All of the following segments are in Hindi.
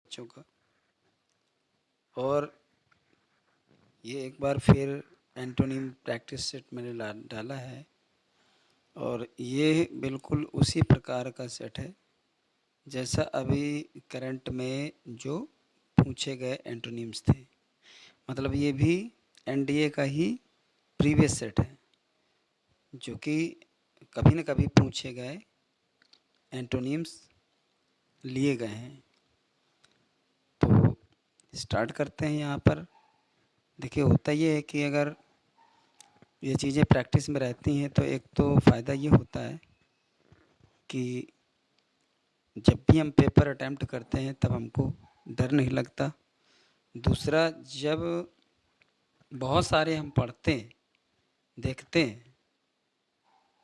बच्चों का। और ये एक बार फिर एंटोनिम प्रैक्टिस सेट मैंने डाला है और ये बिल्कुल उसी प्रकार का सेट है जैसा अभी करंट में जो पूछे गए एंटोनिम्स थे। मतलब ये भी एनडीए का ही प्रीवियस सेट है जो कि कभी न कभी पूछे गए एंटोनिम्स लिए गए हैं। तो स्टार्ट करते हैं। यहाँ पर देखिए होता ये है कि अगर ये चीज़ें प्रैक्टिस में रहती हैं तो एक तो फ़ायदा ये होता है कि जब भी हम पेपर अटेम्प्ट करते हैं तब हमको डर नहीं लगता। दूसरा, जब बहुत सारे हम पढ़ते हैं, देखते हैं,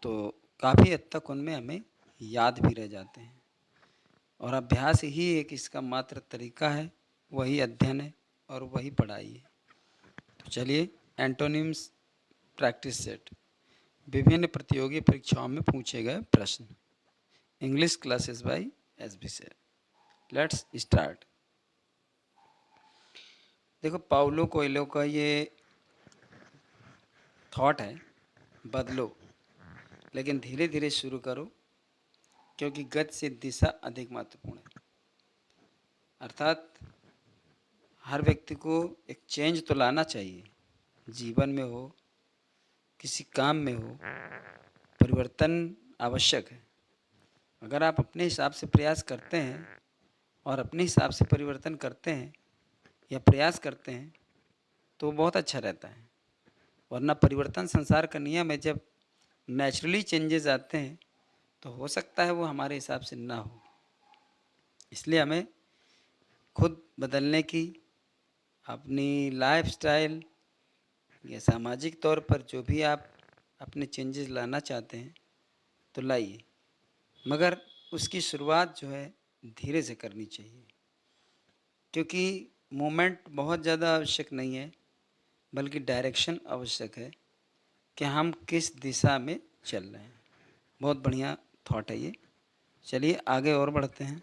तो काफ़ी हद तक उनमें हमें याद भी रह जाते हैं। और अभ्यास ही एक इसका मात्र तरीका है, वही अध्ययन है और वही पढ़ाई है। तो चलिए, एंटोनिम्स प्रैक्टिस सेट, विभिन्न प्रतियोगी परीक्षाओं में पूछे गए प्रश्न, English classes bye SB sir. Let's start. देखो, पाउलो कोएल्हो का ये थॉट है, बदलो लेकिन धीरे धीरे शुरू करो, क्योंकि गति से दिशा अधिक महत्वपूर्ण है। अर्थात हर व्यक्ति को एक चेंज तो लाना चाहिए, जीवन में हो, किसी काम में हो, परिवर्तन आवश्यक है। अगर आप अपने हिसाब से प्रयास करते हैं और अपने हिसाब से परिवर्तन करते हैं या प्रयास करते हैं तो बहुत अच्छा रहता है। वरना परिवर्तन संसार का नियम है। जब नेचुरली चेंजेस आते हैं तो हो सकता है वो हमारे हिसाब से ना हो। इसलिए हमें खुद बदलने की, अपनी लाइफस्टाइल या सामाजिक तौर पर जो भी आप अपने चेंजेस लाना चाहते हैं तो लाइए, मगर उसकी शुरुआत जो है धीरे से करनी चाहिए, क्योंकि मूवमेंट बहुत ज़्यादा आवश्यक नहीं है, बल्कि डायरेक्शन आवश्यक है कि हम किस दिशा में चल रहे हैं। बहुत बढ़िया थॉट है ये। चलिए आगे और बढ़ते हैं।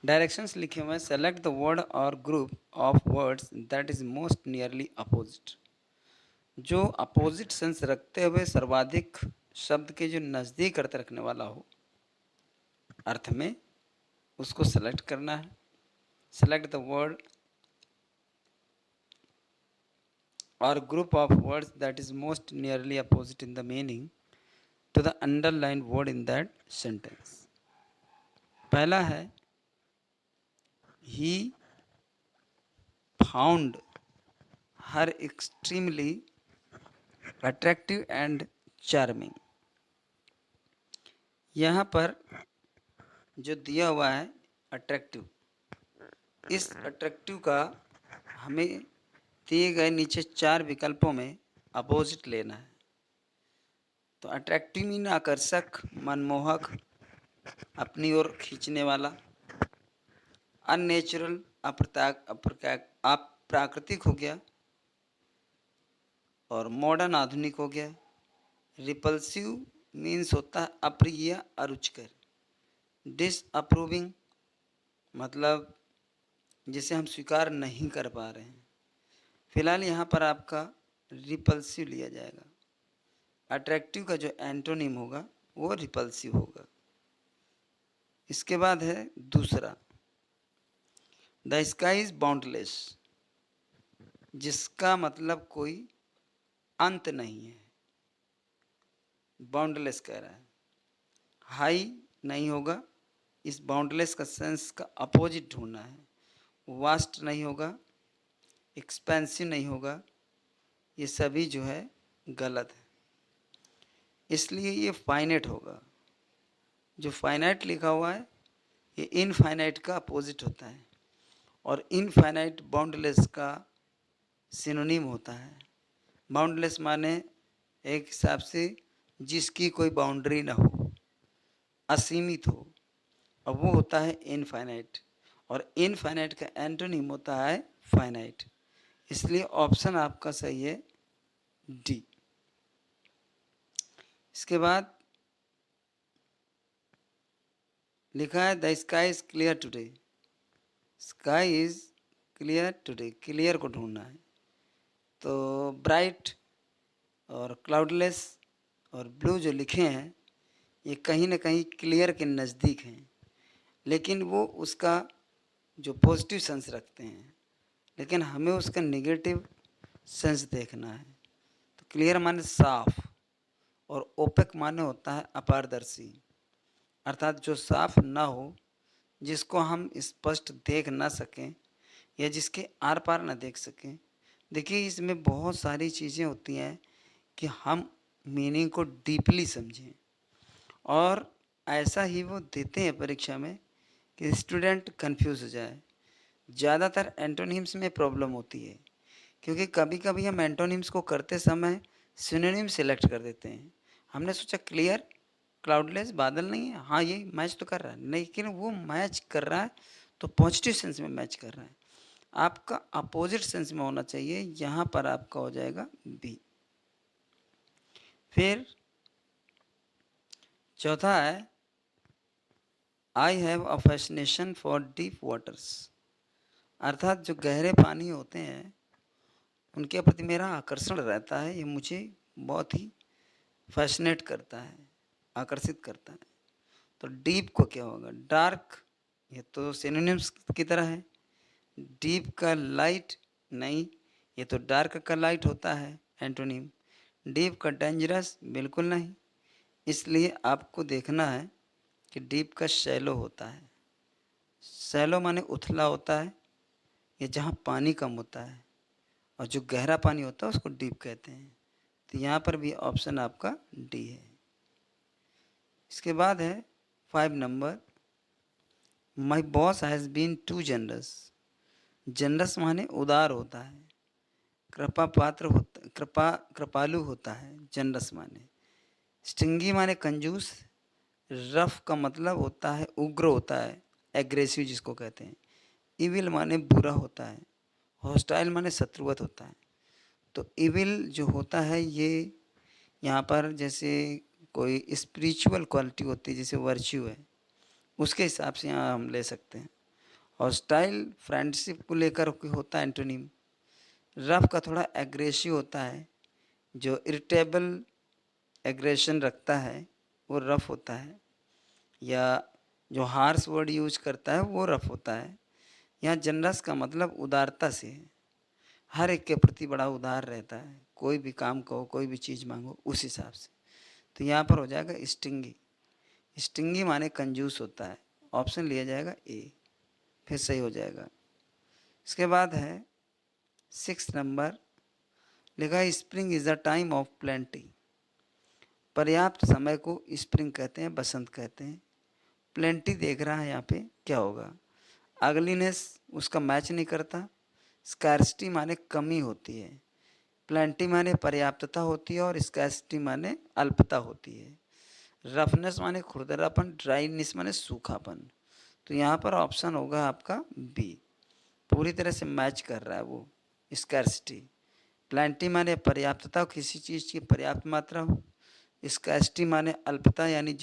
डायरेक्शंस लिखे हुए हैं, सेलेक्ट द वर्ड और group of words that is most nearly opposite. जो अपोजिट सेंस रखते हुए सर्वाधिक शब्द के जो नज़दीक अर्थ रखने वाला हो अर्थ में, उसको सेलेक्ट करना है। Select the word or group of words that is most nearly opposite in the meaning to the underlined word in that sentence. पहला है, he found her extremely attractive and charming। यहाँ पर जो दिया हुआ है अट्रैक्टिव, इस अट्रैक्टिव का हमें दिए गए नीचे 4 विकल्पों में अपोजिट लेना है। तो अट्रैक्टिव मीन आकर्षक, मनमोहक, अपनी ओर खींचने वाला। अननेचुरल अप्राकृतिक हो गया, और मॉडर्न आधुनिक हो गया। रिपल्सिव मीन्स होता है अप्रिय, अरुचिकर। डिसअप्रूविंग मतलब जिसे हम स्वीकार नहीं कर पा रहे हैं। फिलहाल यहाँ पर आपका रिपल्सिव लिया जाएगा। अट्रैक्टिव का जो एंटोनिम होगा वो रिपल्सिव होगा। इसके बाद है दूसरा, द स्काई इज बाउंडलेस, जिसका मतलब कोई अंत नहीं है। बाउंडलेस कह रहा है, हाई नहीं होगा। इस बाउंडलेस का सेंस का अपोजिट ढूंढना है। वास्ट नहीं होगा, एक्सपेंसिव नहीं होगा, ये सभी जो है गलत है। इसलिए ये फाइनाइट होगा। जो फाइनाइट लिखा हुआ है ये इनफाइनाइट का अपोजिट होता है, और इनफाइनाइट बाउंडलेस का सिनोनिम होता है। बाउंडलेस माने एक हिसाब से जिसकी कोई बाउंड्री ना हो, असीमित हो, और वो होता है इनफाइनाइट। और इनफाइनाइट का एंटोनिम होता है फाइनाइट। इसलिए ऑप्शन आपका सही है डी। इसके बाद लिखा है the sky is clear today, sky is clear today, clear को ढूंढना है। तो ब्राइट और क्लाउडलेस और ब्लू जो लिखे हैं ये कहीं ना कहीं क्लियर के नज़दीक हैं, लेकिन वो उसका जो पॉजिटिव सेंस रखते हैं, लेकिन हमें उसका नेगेटिव सेंस देखना है। तो क्लियर माने साफ और ओपेक माने होता है अपारदर्शी, अर्थात जो साफ ना हो, जिसको हम स्पष्ट देख ना सकें या जिसके आर पार ना देख सकें। देखिए इसमें बहुत सारी चीज़ें होती हैं कि हम मीनिंग को डीपली समझें, और ऐसा ही वो देते हैं परीक्षा में कि स्टूडेंट कंफ्यूज हो जाए। ज़्यादातर एंटोनिम्स में प्रॉब्लम होती है, क्योंकि कभी कभी हम एंटोनिम्स को करते समय सिनोनिम सेलेक्ट कर देते हैं। हमने सोचा क्लियर, क्लाउडलेस, बादल नहीं है, हाँ ये मैच तो कर रहा है, लेकिन वो मैच कर रहा है तो पॉजिटिव सेंस में मैच कर रहा है, आपका अपोजिट सेंस में होना चाहिए। यहाँ पर आपका हो जाएगा बी। फिर चौथा है I have a fascination for deep waters, अर्थात जो गहरे पानी होते हैं उनके प्रति मेरा आकर्षण रहता है, ये मुझे बहुत ही फैसिनेट करता है, आकर्षित करता है। तो डीप को क्या होगा, डार्क, ये तो सिनोनिम्स की तरह है। डीप का लाइट नहीं, ये तो डार्क का लाइट होता है एंटोनिम। डीप का डेंजरस बिल्कुल नहीं, इसलिए आपको देखना है कि डीप का शैलो होता है। शैलो माने उथला होता है, ये जहाँ पानी कम होता है, और जो गहरा पानी होता है उसको डीप कहते हैं। तो यहाँ पर भी ऑप्शन आपका डी है। इसके बाद है 5 number, my boss has been too generous. Generous माने उदार होता है, कृपा पात्र होता, कृपालु होता है जनरस माने। स्टिंगी माने कंजूस। रफ का मतलब होता है उग्र होता है, एग्रेसिव जिसको कहते हैं। इविल माने बुरा होता है। हॉस्टाइल माने शत्रुवत होता है। तो इविल जो होता है ये यहाँ पर जैसे कोई स्पिरिचुअल क्वालिटी होती है, जैसे वर्च्यू है, उसके हिसाब से यहाँ हम ले सकते हैं। हॉस्टाइल फ्रेंडशिप को लेकर होता है एंटोनिम। रफ का थोड़ा एग्रेसिव होता है, जो इरिटेबल एग्रेशन रखता है वो रफ होता है, या जो हार्श वर्ड यूज करता है वो रफ होता है। यहाँ जनरस का मतलब उदारता से है, हर एक के प्रति बड़ा उदार रहता है, कोई भी काम कहो, कोई भी चीज़ मांगो उस हिसाब से। तो यहाँ पर हो जाएगा स्टिंगी। स्टिंगी माने कंजूस होता है, ऑप्शन लिया जाएगा ए, फिर सही हो जाएगा। इसके बाद है 6 नंबर, लिखा है spring is the time of plenty. पर्याप्त समय को स्प्रिंग कहते हैं, बसंत कहते हैं। प्लेंटी देख रहा है यहाँ पे, क्या होगा, अगलीनेस उसका मैच नहीं करता। स्कैर्सिटी माने कमी होती है, प्लेंटी माने पर्याप्तता होती है, और स्कैर्सिटी माने अल्पता होती है। रफनेस माने खुरदरापन, ड्राइनेस माने सूखापन। तो यहाँ पर ऑप्शन होगा आपका बी, पूरी तरह से मैच कर रहा है वो स्कैर्सिटी। प्लेंटी माने पर्याप्तता, किसी चीज़ की पर्याप्त मात्रा हो। स्कैर्सिटी माने अल्पता, यानी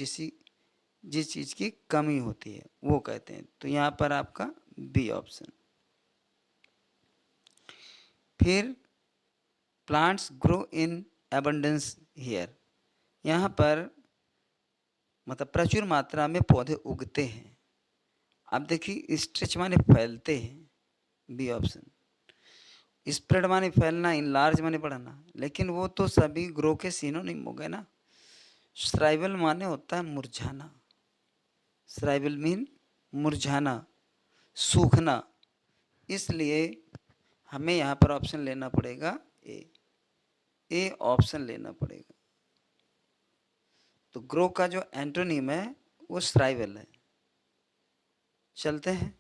जिस चीज़ की कमी होती है वो कहते हैं। तो यहाँ पर आपका बी ऑप्शन। फिर plants grow in abundance here, यहाँ पर मतलब प्रचुर मात्रा में पौधे उगते हैं। अब देखिए स्ट्रेच माने फैलते हैं, बी ऑप्शन। स्प्रेड माने फैलना, इनलार्ज माने बढ़ाना, लेकिन वो तो सभी ग्रो के सिनोनिम हो गए ना। श्राइवल माने होता है मुरझाना, श्राइवल मीन मुरझाना, सूखना, इसलिए हमें यहाँ पर ऑप्शन लेना पड़ेगा ए ऑप्शन लेना पड़ेगा। तो ग्रो का जो एंटोनिम है वो श्राइवल है। चलते हैं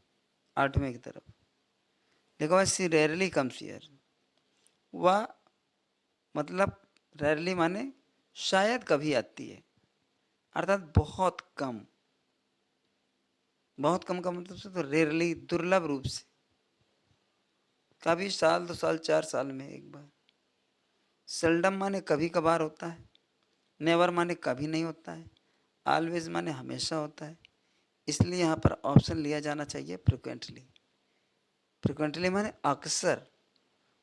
8वें की तरफ। देखो सी रेयरली कम्स हियर, वह मतलब रेयरली माने शायद कभी आती है, अर्थात बहुत कम। बहुत कम का मतलब से तो रेयरली, दुर्लभ रूप से, कभी साल 2 साल 4 साल में एक बार। सेल्डम माने कभी कभार होता है। नेवर माने कभी नहीं होता है। ऑलवेज माने हमेशा होता है। इसलिए यहाँ पर ऑप्शन लिया जाना चाहिए फ्रिक्वेंटली। फ्रिक्वेंटली माने अक्सर,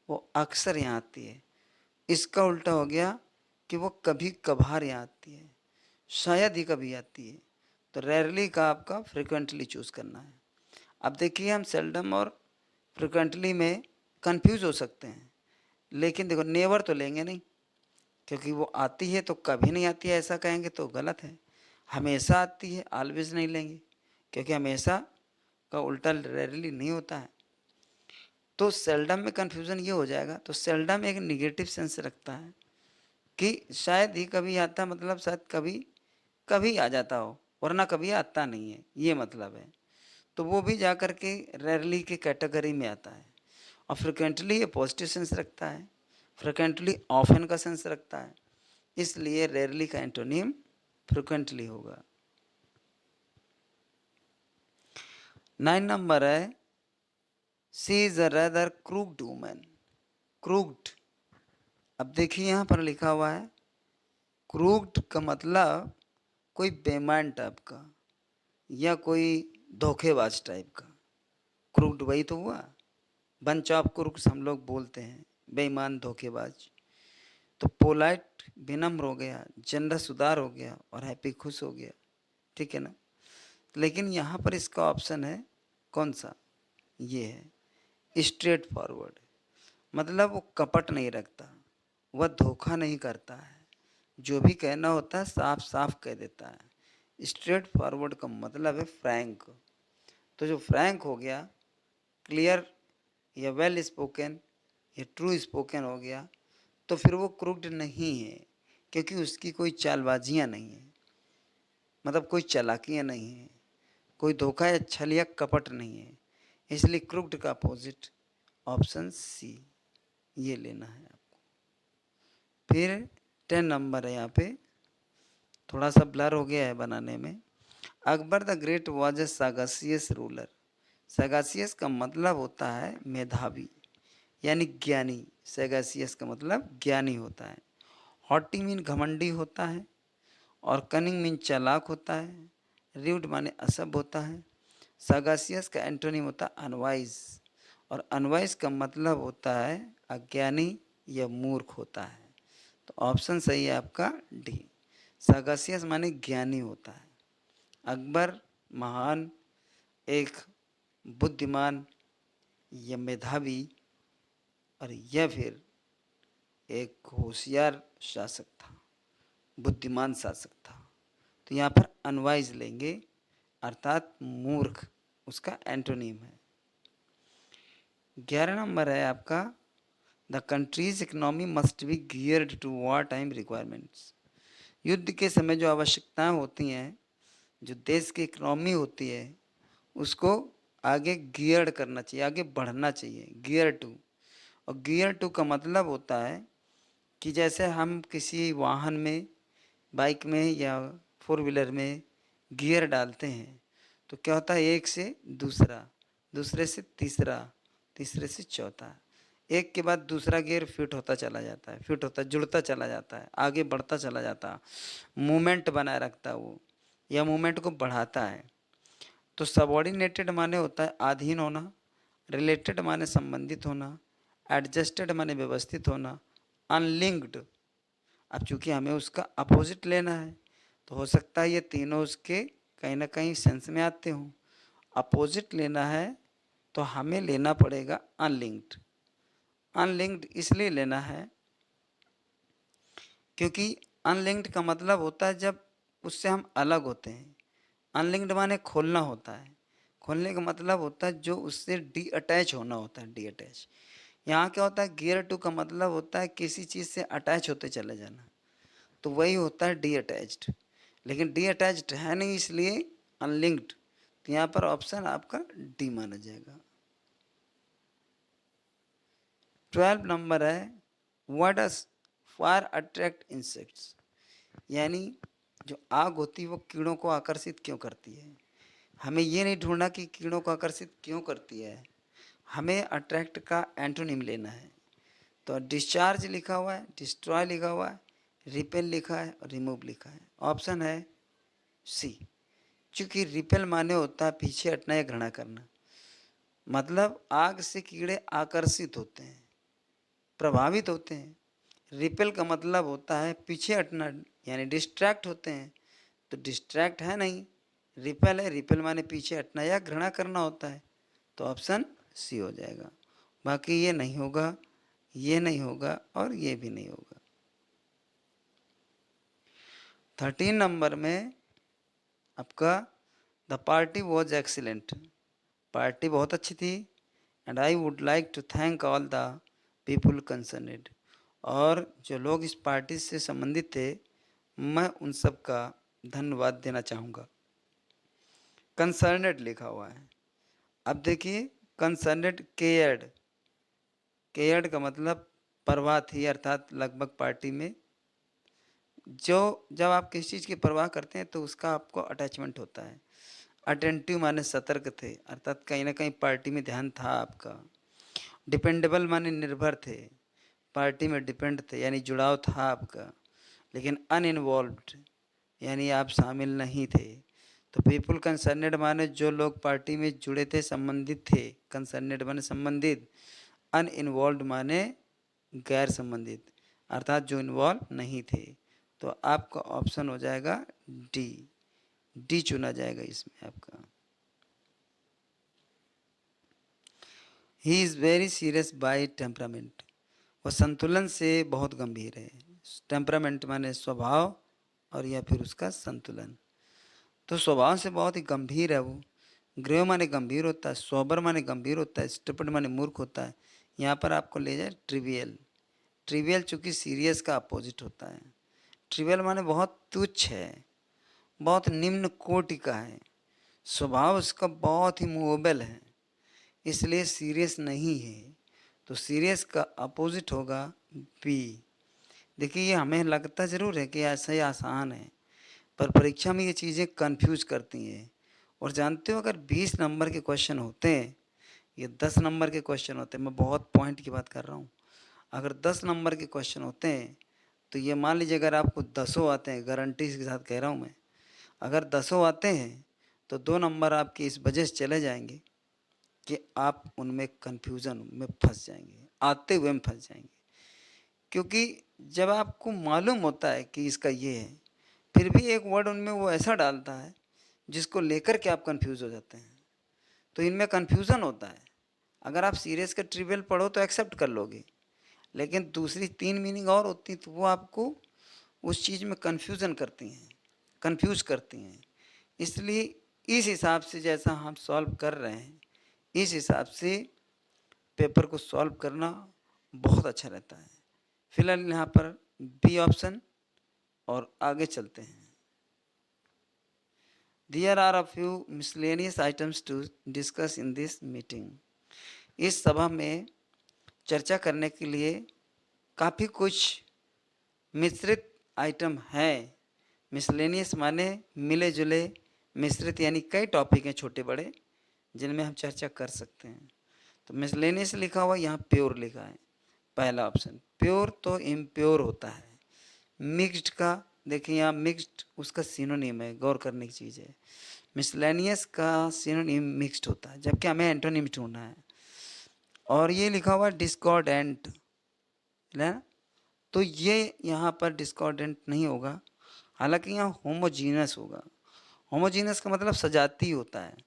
वो अक्सर यहाँ आती है। इसका उल्टा हो गया कि वो कभी कभार यहाँ आती है, शायद ही कभी आती है। तो रेयरली का आपका फ्रिक्वेंटली चूज़ करना है। अब देखिए हम सेल्डम और फ्रिक्वेंटली में कंफ्यूज हो सकते हैं, लेकिन देखो नेवर तो लेंगे नहीं, क्योंकि वो आती है तो कभी नहीं आती है ऐसा कहेंगे तो गलत है। हमेशा आती है ऑलवेज नहीं लेंगे, क्योंकि हमेशा का उल्टा रेयरली नहीं होता है। तो सेल्डम में कन्फ्यूज़न ये हो जाएगा। तो सेल्डम एक निगेटिव सेंस रखता है कि शायद ही कभी आता, मतलब शायद कभी कभी आ जाता हो, वरना कभी आता नहीं है, ये मतलब है। तो वो भी जा कर के रेयरली के कैटेगरी में आता है। और फ्रिक्वेंटली ये पॉजिटिव सेंस रखता है, फ्रिक्वेंटली ऑफन का सेंस रखता है, इसलिए रेयरली का एंटोनिम फ्रिक्वेंटली होगा। 9 नंबर है she is a rather crooked woman. Crooked, अब देखिए यहाँ पर लिखा हुआ है क्रूक्ड का मतलब कोई बेईमान टाइप का या कोई धोखेबाज टाइप का। क्रूक्ड वही तो हुआ, बंच ऑफ क्रूक्स हम लोग बोलते हैं, बेईमान धोखेबाज। तो पोलाइट विनम्र हो गया, जनरस उदार हो गया, और हैप्पी खुश हो गया, ठीक है ना। लेकिन यहाँ पर इसका ऑप्शन है कौन सा, ये है स्ट्रेट फॉरवर्ड, मतलब वो कपट नहीं रखता, वह धोखा नहीं करता है, जो भी कहना होता है साफ साफ कह देता है। स्ट्रेट फॉरवर्ड का मतलब है फ्रैंक। तो जो फ्रैंक हो गया, क्लियर या वेल स्पोकन या ट्रू स्पोकन हो गया, तो फिर वो क्रूक्ड नहीं है, क्योंकि उसकी कोई चालबाजियाँ नहीं है, मतलब कोई चालाकियाँ नहीं है, कोई धोखा या छल या कपट नहीं है। इसलिए क्रूक्ड का अपोजिट ऑप्शन सी, ये लेना है आपको। फिर 10 नंबर है, यहाँ पे थोड़ा सा ब्लर हो गया है बनाने में। Akbar the Great was a sagacious ruler. Sagacious का मतलब होता है मेधावी यानी ज्ञानी। सगासियस का मतलब ज्ञानी होता है। हॉटी मीन घमंडी होता है, और कनिंग मीन चालाक होता है। र्यूड माने असभ्य होता है। सगासियस का एंटोनिम होता है अनवाइज, और अनवाइज का मतलब होता है अज्ञानी या मूर्ख होता है। तो ऑप्शन सही है आपका डी, सगासियस माने ज्ञानी होता है। अकबर महान, एक बुद्धिमान या मेधावी, और यह फिर एक होशियार शासक था, बुद्धिमान शासक था। तो यहाँ पर अनवाइज लेंगे, अर्थात मूर्ख उसका एंटोनिम है। 11 नंबर है आपका the country's economy must be geared to war time requirements. युद्ध के समय जो आवश्यकताएं होती हैं, जो देश की इकोनॉमी होती है, उसको आगे गियर्ड करना चाहिए, आगे बढ़ना चाहिए, गियर टू। और गियर टू का मतलब होता है कि जैसे हम किसी वाहन में, बाइक में या फोर व्हीलर में गियर डालते हैं, तो क्या होता है, एक से दूसरा, दूसरे से तीसरा, तीसरे से चौथा, एक के बाद दूसरा गियर फिट होता चला जाता है, फिट होता जुड़ता चला जाता है, आगे बढ़ता चला जाता है, मूवमेंट बनाए रखता है वो, या मूवमेंट को बढ़ाता है। तो सबॉर्डिनेटेड माने होता है अधीन होना, रिलेटेड माने संबंधित होना, एडजस्टेड माने व्यवस्थित होना, अनलिंक्ड, अब चूंकि हमें उसका अपोजिट लेना है, तो हो सकता है ये तीनों उसके कहीं ना कहीं सेंस में आते हों। अपोजिट लेना है तो हमें लेना पड़ेगा अनलिंक्ड। अनलिंक्ड इसलिए लेना है क्योंकि अनलिंक्ड का मतलब होता है जब उससे हम अलग होते हैं। अनलिंक्ड माने खोलना होता है, खोलने का मतलब होता है जो उससे डी अटैच होना होता है, डी अटैच। यहाँ क्या होता है, गियर टू का मतलब होता है किसी चीज़ से अटैच होते चले जाना, तो वही होता है डी अटैच्ड। लेकिन डी अटैच्ड है नहीं, इसलिए अनलिंक्ड। तो यहाँ पर ऑप्शन आपका डी माना जाएगा। 12 नंबर है what does fire attract insects, यानी जो आग होती है वो कीड़ों को आकर्षित क्यों करती है। हमें ये नहीं ढूंढना कि कीड़ों को आकर्षित क्यों करती है, हमें अट्रैक्ट का एंटोनिम लेना है। तो डिस्चार्ज लिखा हुआ है, डिस्ट्रॉय लिखा हुआ है, रिपेल लिखा है और रिमूव लिखा है। ऑप्शन है सी, क्योंकि रिपेल माने होता है पीछे हटना या घृणा करना। मतलब आग से कीड़े आकर्षित होते हैं, प्रभावित होते हैं। रिपेल का मतलब होता है पीछे हटना, यानी डिस्ट्रैक्ट होते हैं। तो डिस्ट्रैक्ट है नहीं, रिपेल है। रिपेल माने पीछे हटना या घृणा करना होता है। तो ऑप्शन सी हो जाएगा। बाकी ये नहीं होगा, ये नहीं होगा और ये भी नहीं होगा। 13 नंबर में आपका the party was excellent. Party बहुत अच्छी थी। And I would like to thank all the people concerned. और जो लोग इस पार्टी से संबंधित थे, मैं उन सब का धन्यवाद देना चाहूँगा। कंसर्नेड लिखा हुआ है। अब देखिए, कंसर्नेड केयर्ड, केयर्ड का मतलब परवाह थी, अर्थात लगभग पार्टी में जो जब आप किसी चीज़ की परवाह करते हैं तो उसका आपको अटैचमेंट होता है। अटेंटिव माने सतर्क थे, अर्थात कहीं ना कहीं पार्टी में ध्यान था आपका। डिपेंडेबल माने निर्भर थे, पार्टी में डिपेंड थे यानी जुड़ाव था आपका। लेकिन अनइन्वॉल्व्ड यानी आप शामिल नहीं थे। तो पीपुल कंसर्नेड माने जो लोग पार्टी में जुड़े थे, संबंधित थे। कंसर्नेड माने संबंधित, अनइन्वॉल्व्ड माने गैर संबंधित, अर्थात जो इन्वॉल्व नहीं थे। तो आपका ऑप्शन हो जाएगा डी, डी चुना जाएगा इसमें आपका। He is very serious by temperament, वह संतुलन से बहुत गंभीर है। टेम्परामेंट माने स्वभाव और या फिर उसका संतुलन। तो स्वभाव से बहुत ही गंभीर है वो। ग्रेव माने गंभीर होता है, सोबर माने गंभीर होता है, स्टूपिड माने मूर्ख होता है। यहाँ पर आपको ले जाए ट्रिवियल। ट्रिवियल चूँकि सीरियस का अपोजिट होता है। ट्रिवियल माने बहुत तुच्छ है, बहुत निम्न कोटि का है, स्वभाव उसका बहुत ही मूवेबल है, इसलिए सीरियस नहीं है। तो सीरियस का अपोजिट होगा बी। देखिए, ये हमें लगता ज़रूर है कि ऐसा ही आसान है, पर परीक्षा में ये चीज़ें कंफ्यूज करती हैं। और जानते हो, अगर 20 नंबर के क्वेश्चन होते हैं, ये 10 नंबर के क्वेश्चन होते हैं, मैं बहुत पॉइंट की बात कर रहा हूँ। अगर 10 नंबर के क्वेश्चन होते हैं तो ये मान लीजिए अगर आपको 10 आते हैं, गारंटी के साथ कह रहा हूँ मैं, अगर 10 आते हैं तो 2 नंबर आपके इस वजह से चले जाएंगे कि आप उनमें कन्फ्यूज़न में फंस जाएंगे, आते हुए में फंस जाएंगे। क्योंकि जब आपको मालूम होता है कि इसका ये है, फिर भी एक वर्ड उनमें वो ऐसा डालता है जिसको लेकर के आप कंफ्यूज हो जाते हैं, तो इनमें कन्फ्यूज़न होता है। अगर आप सीरियस का ट्रिवियल पढ़ो तो एक्सेप्ट कर लोगे, लेकिन दूसरी 3 मीनिंग और होती तो वो आपको उस चीज़ में कन्फ्यूज़न करती हैं, कंफ्यूज करती हैं। इसलिए इस हिसाब से जैसा हम सॉल्व कर रहे हैं, इस हिसाब से पेपर को सॉल्व करना बहुत अच्छा रहता है। फिलहाल यहाँ पर बी ऑप्शन, और आगे चलते हैं। There are a few miscellaneous items to discuss in this meeting. इस सभा में चर्चा करने के लिए काफ़ी कुछ मिश्रित आइटम हैं। मिसलेनियस माने मिले जुले, मिश्रित यानी कई टॉपिक हैं छोटे बड़े जिनमें हम चर्चा कर सकते हैं। तो मिसलेनियस लिखा हुआ, यहाँ प्योर लिखा है, पहला ऑप्शन। प्योर तो इम्प्योर होता है। मिक्स्ड का देखिए, यहाँ मिक्स्ड उसका सिनोनिम है, गौर करने की चीज़ है। मिसलेनियस का सिनोनिम मिक्स्ड होता है, जबकि हमें एंटोनिम ढूंढना है। और ये लिखा हुआ डिस्कॉर्डेंट है, तो ये यहाँ पर डिस्कॉर्डेंट नहीं होगा, हालांकि यहाँ होमोजीनस होगा। होमोजीनस का मतलब सजाती होता है।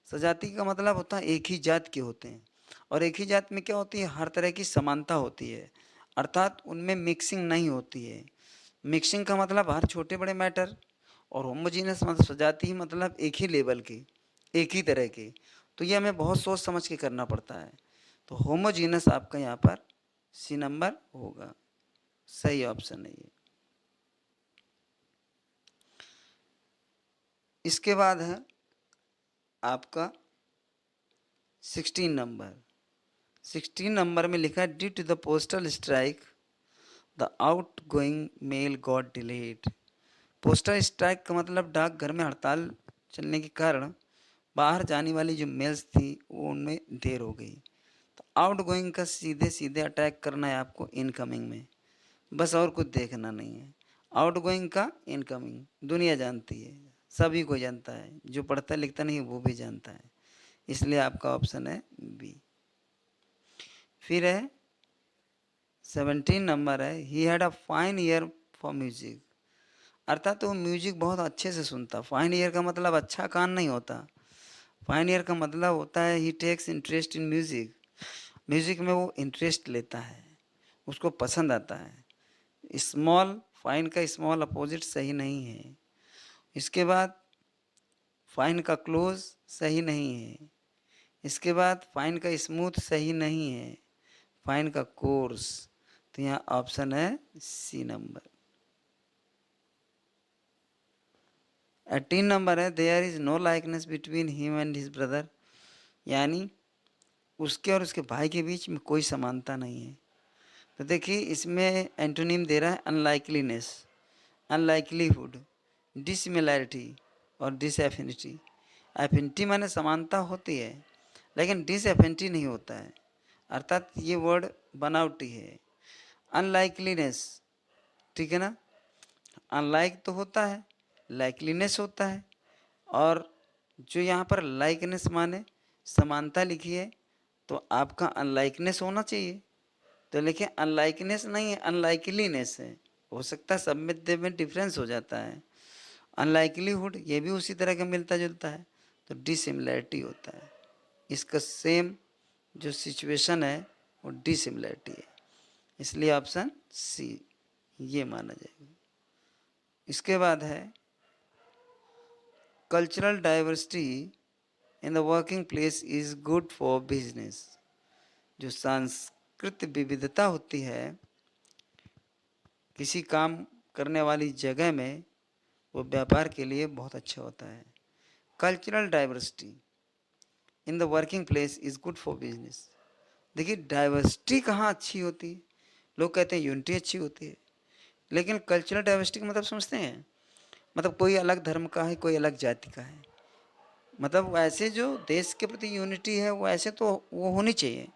सजाती का मतलब होता है एक ही जात के होते हैं, और एक ही जात में क्या होती है, हर तरह की समानता होती है, अर्थात उनमें मिक्सिंग नहीं होती है। मिक्सिंग का मतलब हर छोटे बड़े मैटर, और होमोजीनस मतलब सजाती मतलब एक ही लेवल के, एक ही तरह के। तो ये हमें बहुत सोच समझ के करना पड़ता है। तो होमोजीनस आपका यहाँ पर सी नंबर होगा, सही ऑप्शन है ये। इसके बाद है आपका 16 नंबर। 16 नंबर में लिखा है due to the postal strike the out going mail got delayed. Postal strike का मतलब डाकघर में हड़ताल चलने के कारण बाहर जाने वाली जो मेल्स थी वो उनमें देर हो गई। तो आउट गोइंग का सीधे सीधे अटैक करना है आपको इनकमिंग में, बस और कुछ देखना नहीं है। आउट गोइंग का इनकमिंग दुनिया जानती है। सभी को जानता है, जो पढ़ता लिखता नहीं वो भी जानता है, इसलिए आपका ऑप्शन है बी। फिर है 17 नंबर है, he had a fine year for music, अर्थात वो म्यूजिक बहुत अच्छे से सुनता। फाइन ईयर का मतलब अच्छा कान नहीं होता, फाइन ईयर का मतलब होता है he takes interest in music, music में वो इंटरेस्ट लेता है, उसको पसंद आता है। स्मॉल, फाइन का स्मॉल अपोजिट सही नहीं है। इसके बाद फाइन का क्लोज सही नहीं है। इसके बाद फाइन का स्मूथ सही नहीं है, फाइन का कोर्स। तो यहाँ ऑप्शन है सी नंबर। 18 नंबर है, there is no likeness between him and his brother, यानी उसके और उसके भाई के बीच में कोई समानता नहीं है। तो देखिए इसमें एंटोनिम दे रहा है अनलाइकलीनेस, अनलाइकलीहुड, डिसिमिलैरिटी और डिसएफिनिटी। एफिनिटी माने समानता होती है, लेकिन डिसएफिनिटी नहीं होता है, अर्थात ये वर्ड बनावटी है। अनलाइकलीनेस, ठीक है ना, अनलाइक तो होता है, लाइकलीनेस होता है, और जो यहाँ पर लाइकनेस माने समानता लिखी है, तो आपका अनलाइकनेस होना चाहिए, तो लिखे अनलाइकनेस नहीं है, अनलाइकलीनेस है। हो सकता है सब में डिफरेंस हो जाता है। अनलाइकलीहुड ये भी उसी तरह का मिलता जुलता है, तो डिसिमिलैरिटी होता है। इसका सेम जो सिचुएशन है वो डिसिमिलैरिटी है, इसलिए ऑप्शन सी ये माना जाएगा। इसके बाद है cultural diversity in the working place is good for business, जो सांस्कृतिक विविधता होती है किसी काम करने वाली जगह में, वो व्यापार के लिए बहुत अच्छा होता है। Cultural diversity in the working place is good for business. देखिए डाइवर्सिटी कहाँ अच्छी होती है, लोग कहते हैं यूनिटी अच्छी होती है, लेकिन कल्चरल डाइवर्सिटी का मतलब समझते हैं, मतलब कोई अलग धर्म का है, कोई अलग जाति का है, मतलब वैसे जो देश के प्रति यूनिटी है वो ऐसे तो वो होनी चाहिए,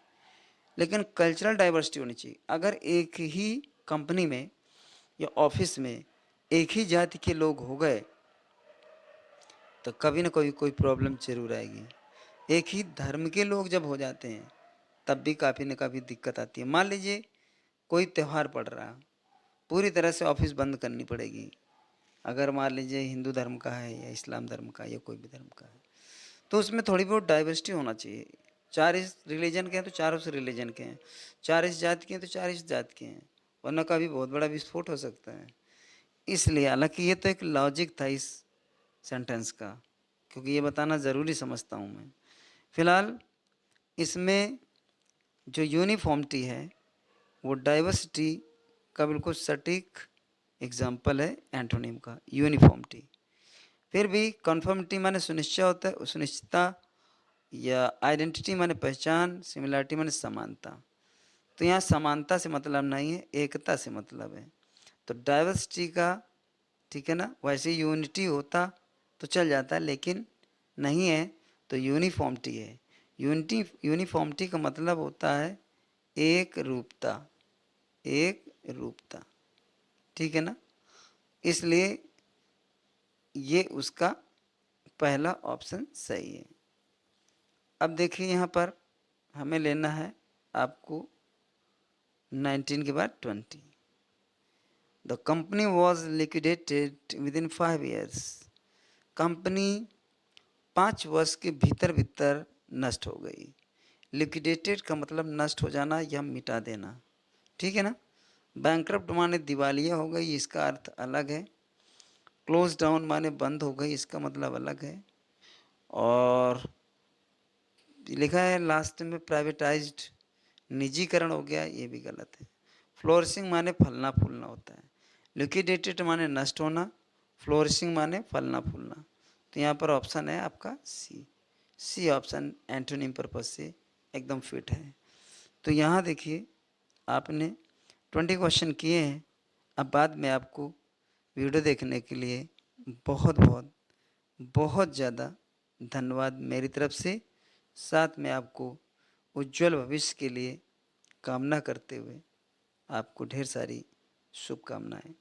लेकिन कल्चरल डाइवर्सिटी होनी चाहिए। अगर एक ही कंपनी में या ऑफिस में एक ही जाति के लोग हो गए तो कभी ना कभी कोई प्रॉब्लम जरूर आएगी। एक ही धर्म के लोग जब हो जाते हैं तब भी काफ़ी न काफ़ी दिक्कत आती है। मान लीजिए कोई त्यौहार पड़ रहा, पूरी तरह से ऑफिस बंद करनी पड़ेगी, अगर मान लीजिए हिंदू धर्म का है या इस्लाम धर्म का या कोई भी धर्म का है, तो उसमें थोड़ी बहुत डाइवर्सिटी होना चाहिए। 4 इस रिलीजन के हैं तो 4 उस रिलीजन के हैं, 4 इस जात के हैं तो 4 इस जात के हैं, वरना कभी बहुत बड़ा विस्फोट हो सकता है। इसलिए हालांकि ये तो एक लॉजिक था इस सेंटेंस का, क्योंकि ये बताना ज़रूरी समझता हूँ मैं। फिलहाल इसमें जो यूनिफॉर्मिटी है वो डाइवर्सिटी का बिल्कुल सटीक एग्जाम्पल है एंटोनिम का, यूनिफॉर्मिटी। फिर भी कन्फर्मिटी माने सुनिश्चय होता है, सुनिश्चितता, या आइडेंटिटी माने पहचान, सिमिलरिटी माने समानता। तो यहाँ समानता से मतलब नहीं है, एकता से मतलब है। तो डाइवर्सिटी का, ठीक है ना, वैसे यूनिटी होता तो चल जाता, लेकिन नहीं है, तो यूनिफॉर्मिटी है। यूनिफॉर्मिटी का मतलब होता है एक रूपता, एक रूपता, ठीक है ना, इसलिए ये उसका पहला ऑप्शन सही है। अब देखिए यहाँ पर हमें लेना है आपको 19 के बाद 20। The company was liquidated with in 5 years, company 5 वर्ष के भीतर भीतर नष्ट हो गई। लिक्विडेटेड का मतलब नष्ट हो जाना या मिटा देना, ठीक है ना। बैंकरप्ट माने दिवालिया हो गई, इसका अर्थ अलग है। क्लोज डाउन माने बंद हो गई, इसका मतलब अलग है। और लिखा है लास्ट में प्राइवेटाइज्ड, निजीकरण हो गया, ये भी गलत है। फ्लोरिशिंग माने फलना फूलना होता है, लिक्विडेटेड माने नष्ट होना, फ्लोरिशिंग माने फलना फूलना। तो यहाँ पर ऑप्शन है आपका सी, सी ऑप्शन एंटोनिम पर्पज से एकदम फिट है। तो यहाँ देखिए आपने 20 क्वेश्चन किए हैं। अब बाद में आपको वीडियो देखने के लिए बहुत बहुत बहुत ज़्यादा धन्यवाद मेरी तरफ से। साथ में आपको उज्जवल भविष्य के लिए कामना करते हुए आपको ढेर सारी शुभकामनाएं।